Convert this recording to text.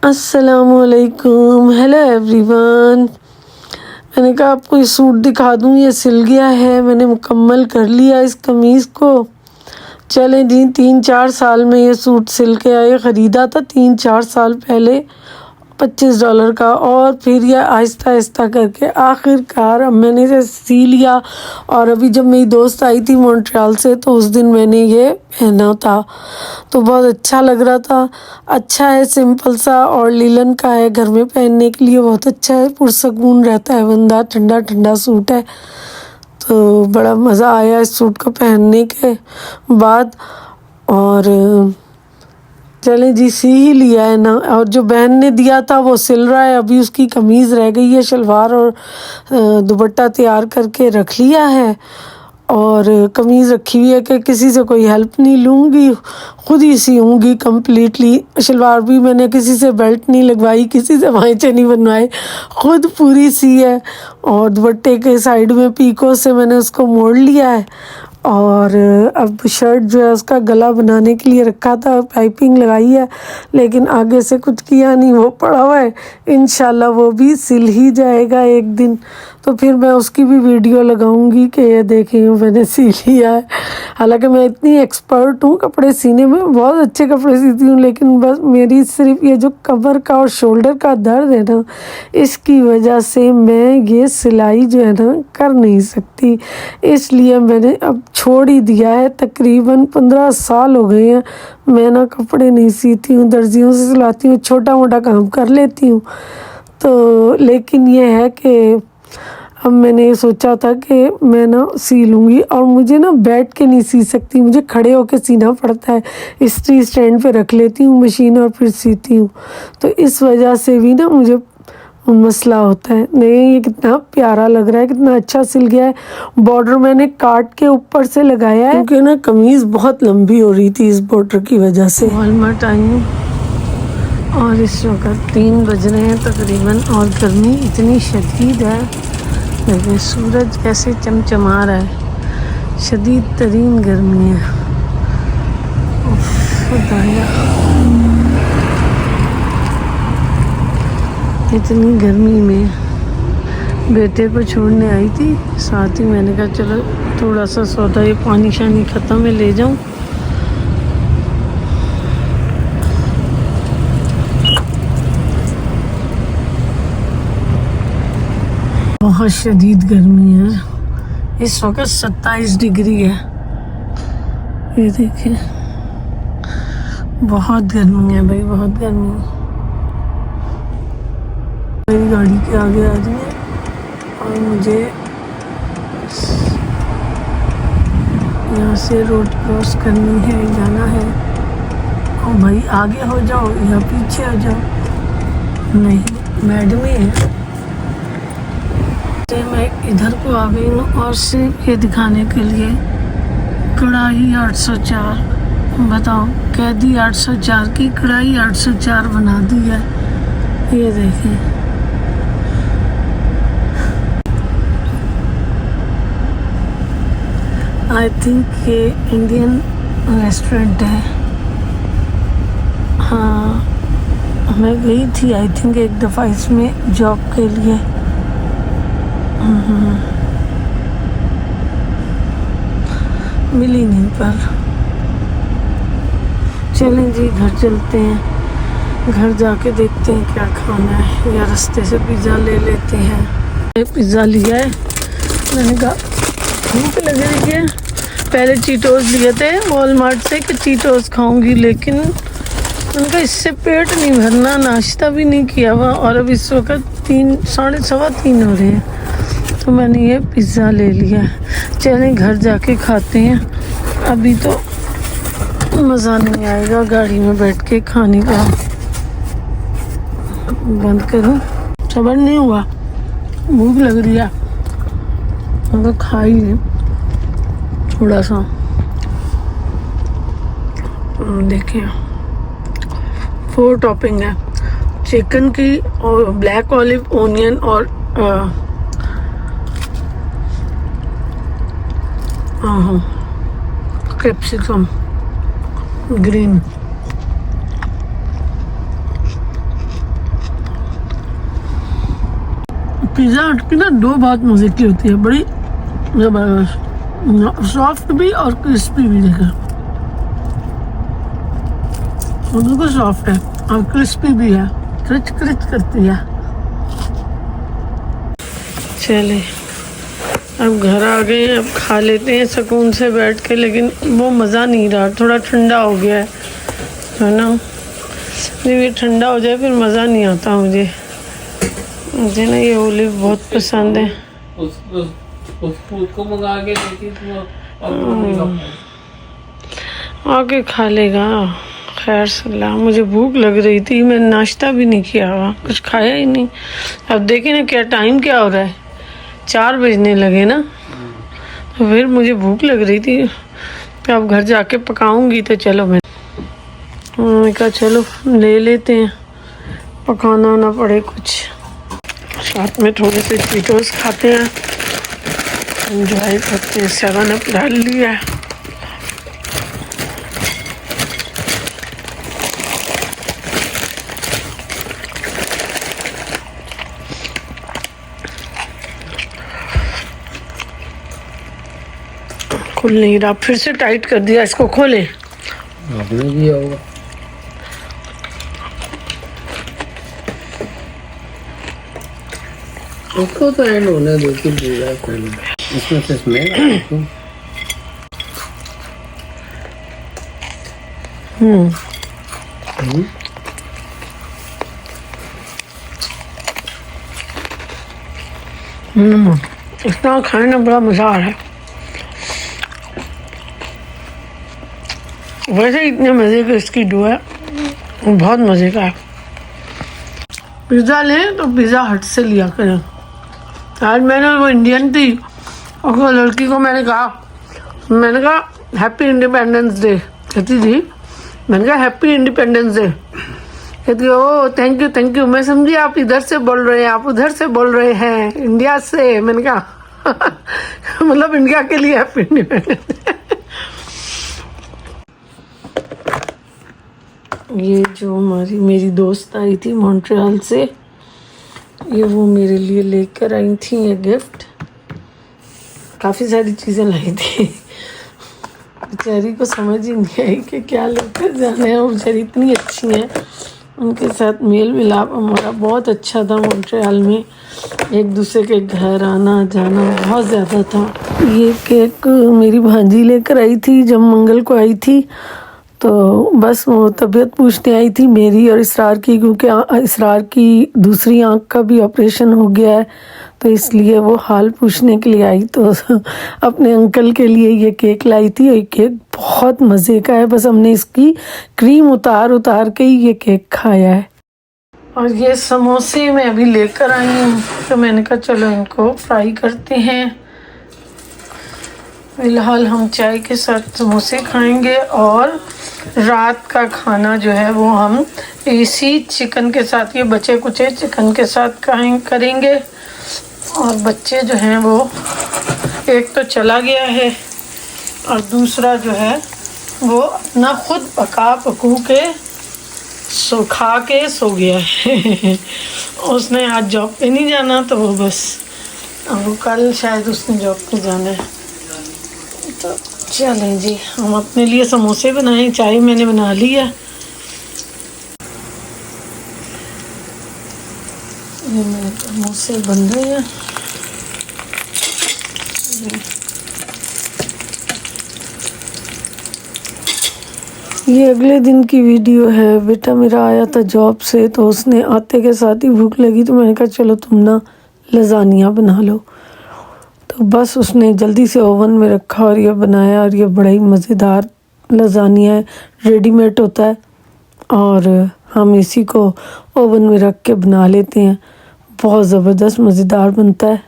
अस्सलामुअलैकुम, hello everyone. मैंने कहा आपको ये सूट दिखा दूँ, ये सिल गया है, मैंने मुकम्मल कर लिया इस कमीज़ को। चलें जी, 3-4 साल में ये सूट सिल के आए। ख़रीदा था 3-4 साल पहले $25 का, और फिर ये आहिस्ता आहिस्ता करके आखिरकार अब मैंने इसे सी लिया। और अभी जब मेरी दोस्त आई थी मॉन्ट्रियल से, तो उस दिन मैंने ये पहना था, तो बहुत अच्छा लग रहा था। अच्छा है, सिंपल सा और लिलन का है, घर में पहनने के लिए बहुत अच्छा है, पुरसकून रहता है बंदा। ठंडा ठंडा सूट है, तो बड़ा मज़ा आया इस सूट को पहनने के बाद। और चलें जी, सी ही लिया है ना। और जो बहन ने दिया था वो सिल रहा है, अभी उसकी कमीज़ रह गई है, शलवार और दुपट्टा तैयार करके रख लिया है। और कमीज़ रखी हुई है कि किसी से कोई हेल्प नहीं लूँगी, ख़ुद ही सीऊँगी कम्प्लीटली। शलवार भी मैंने किसी से बेल्ट नहीं लगवाई, किसी से वांचे नहीं बनवाए, ख़ुद पूरी सी है। और दुपट्टे के साइड में पीको से मैंने उसको मोड़ लिया है। और अब शर्ट जो है उसका गला बनाने के लिए रखा था, पाइपिंग लगाई है, लेकिन आगे से कुछ किया नहीं, वो पड़ा हुआ है। इंशाल्लाह वो भी सिल ही जाएगा एक दिन, तो फिर मैं उसकी भी वीडियो लगाऊंगी कि ये देखें मैंने सी लिया है। हालांकि मैं इतनी एक्सपर्ट हूँ कपड़े सीने में, बहुत अच्छे कपड़े सीती हूँ, लेकिन बस मेरी सिर्फ ये जो कमर का और शोल्डर का दर्द है ना, इसकी वजह से मैं ये सिलाई जो है ना कर नहीं सकती। इसलिए मैंने अब छोड़ ही दिया है। तकरीबन 15 साल हो गए हैं मैं ना कपड़े नहीं सीती हूँ, दर्जियों से सिलाती हूँ, छोटा मोटा काम कर लेती हूँ। तो लेकिन ये है कि अब मैंने ये सोचा था कि मैं ना सी लूँगी। और मुझे ना बैठ के नहीं सी सकती, मुझे खड़े होकर सीना पड़ता है। इस्त्री स्टैंड पे रख लेती हूँ मशीन और फिर सीती हूँ, तो इस वजह से भी ना मुझे मसला होता है। नहीं, ये कितना प्यारा लग रहा है, कितना अच्छा सिल गया है। बॉर्डर मैंने काट के ऊपर से लगाया है, क्योंकि ना कमीज़ बहुत लंबी हो रही थी इस बॉर्डर की वजह से। वॉलमार्ट आई हूँ और इस वक्त 3 बज रहे हैं तकरीबन, और गर्मी इतनी शदीद है, लेकिन सूरज कैसे चमचमा रहा है। शदीद तरीन गर्मी है। खुदाया, इतनी गर्मी में बेटे को छोड़ने आई थी, साथ ही मैंने कहा चलो थोड़ा सा सौदा, ये पानी शानी ख़त्म है, ले जाऊं। बहुत शदीद गर्मी है, इस वक्त 27 डिग्री है। ये देखिए, बहुत गर्मी है भाई, बहुत गर्मी है। मेरी गाड़ी के आगे आ रही है और मुझे यहाँ से रोड क्रॉस करनी है, जाना है। और भाई आगे हो जाओ या पीछे हो जाओ, नहीं मैडम है। तो मैं इधर को आ गई हूँ, और सिर्फ ये दिखाने के लिए कढ़ाई 804, बताओ कैदी 804 की कढ़ाई 804 बना दी है। ये देखिए, आई थिंक ये इंडियन रेस्टोरेंट है। हाँ, मैं गई थी आई थिंक एक दफ़ा इसमें जॉब के लिए। मिली नहीं, पर चलें जी घर चलते हैं, घर जाके देखते हैं क्या खाना है, या रास्ते से पिज़्ज़ा ले लेते हैं। ये पिज़्ज़ा लिया है, मैंने कहा भूख लग रही है। पहले चीटोस लिए थे वॉलमार्ट से कि चीटोस खाऊंगी, लेकिन उनका इससे पेट नहीं भरना, नाश्ता भी नहीं किया हुआ, और अब इस वक्त 3-3:15 हो रहे हैं, तो मैंने ये पिज़्ज़ा ले लिया। चलें घर जाके खाते हैं, अभी तो मज़ा नहीं आएगा गाड़ी में बैठ के खाने का। बंद करूं, सब्र नहीं हुआ, भूख लग रही है, तो खा ही ले थोड़ा सा। देखिए 4 टॉपिंग है, चिकन की और ब्लैक ऑलिव, ओनियन और कैप्सिकम ग्रीन। पिज़्ज़ा हट की ना डो बहुत मज़े की होती है, बड़ी ज़बरदस्त, सॉफ्ट भी और क्रिस्पी भी। देखो वो बिल्कुल सॉफ्ट है और क्रिस्पी भी है, क्रिच क्रिच करती है। चले अब घर आ गए हैं, अब खा लेते हैं सुकून से बैठ के, लेकिन वो मज़ा नहीं रहा, थोड़ा ठंडा हो गया है ना। जब ये ठंडा हो जाए फिर मज़ा नहीं आता मुझे ना ये ओलिव बहुत पसंद है। उसको मंगा के देती तो आके खा लेगा। खैर सलाह, मुझे भूख लग रही थी, मैंने नाश्ता भी नहीं किया हुआ, कुछ खाया ही नहीं। अब देखें ना क्या टाइम क्या हो रहा है, 4 बजने लगे ना, तो फिर मुझे भूख लग रही थी। अब घर जाके पकाऊंगी तो चलो मैंने कहा चलो ले लेते हैं, पकाना ना पड़े कुछ, साथ में थोड़े से चीटोस खाते हैं, एंजॉय करते हैं। 7 अप डाल लिया है। खुल नहीं रहा, फिर से टाइट कर दिया, इसको खोले। आपने किया होगा। उसको तो एंड होने दो कि पूरा पहले इसमें से स्मेल इतना खाने में बड़ा मज़ा आ रहा है। वैसे इतने मज़े का इसकी डो है, बहुत मज़े का है। पिज़्ज़ा लें तो पिज़्ज़ा हट से लिया करें। आज मैंने, वो इंडियन थी और वो लड़की को मैंने कहा हैप्पी इंडिपेंडेंस डे, कहती थी, मैंने कहा हैप्पी इंडिपेंडेंस डे, कहती ओ थैंक यू, मैं समझी आप इधर से बोल रहे हैं, आप उधर से बोल रहे हैं, इंडिया से। मैंने कहा मतलब इंडिया के लिए हैप्पी इंडिपेंडेंस। ये जो मेरी दोस्त आई थी मॉन्ट्रियल से, ये वो मेरे लिए लेकर आई थी ये गिफ्ट, काफ़ी सारी चीज़ें लाई थी। बेचारी को समझ ही नहीं आई कि क्या लेकर जाना है, और बेचारी इतनी अच्छी हैं, उनके साथ मेल मिलाप हमारा बहुत अच्छा था। मॉन्ट्रियल में एक दूसरे के घर आना जाना बहुत ज़्यादा था। ये केक मेरी भांजी लेकर आई थी जब मंगल को आई थी, तो बस वो तबीयत पूछने आई थी मेरी और इसरार की, क्योंकि इसरार की दूसरी आंख का भी ऑपरेशन हो गया है, तो इसलिए वो हाल पूछने के लिए आई। तो अपने अंकल के लिए ये केक लाई थी। ये केक बहुत मज़े का है, बस हमने इसकी क्रीम उतार के ही ये केक खाया है। और ये समोसे मैं अभी लेकर आई हूँ, तो मैंने कहा चलो इनको फ्राई करते हैं। फिलहाल हम चाय के साथ समोसे खाएंगे, और रात का खाना जो है वो हम इसी चिकन के साथ, ये बचे कुचे चिकन के साथ करेंगे। और बच्चे जो हैं वो एक तो चला गया है, और दूसरा जो है वो अपना खुद पकू के खा के सो गया है। उसने आज जॉब पे नहीं जाना, तो वो बस अब कल शायद उसने जॉब पे जाना है। तो चलें जी, हम अपने लिए समोसे बनाएं, चाय मैंने बना ली है। ये मेरे समोसे बन रहे हैं। ये अगले दिन की वीडियो है। बेटा मेरा आया था जॉब से, तो उसने आते के साथ ही भूख लगी, तो मैंने कहा चलो तुम ना लजानिया बना लो। तो बस उसने जल्दी से ओवन में रखा और ये बनाया, और ये बड़ा ही मज़ेदार लजानिया है, रेडीमेड होता है, और हम इसी को ओवन में रख के बना लेते हैं। बहुत ज़बरदस्त मज़ेदार बनता है।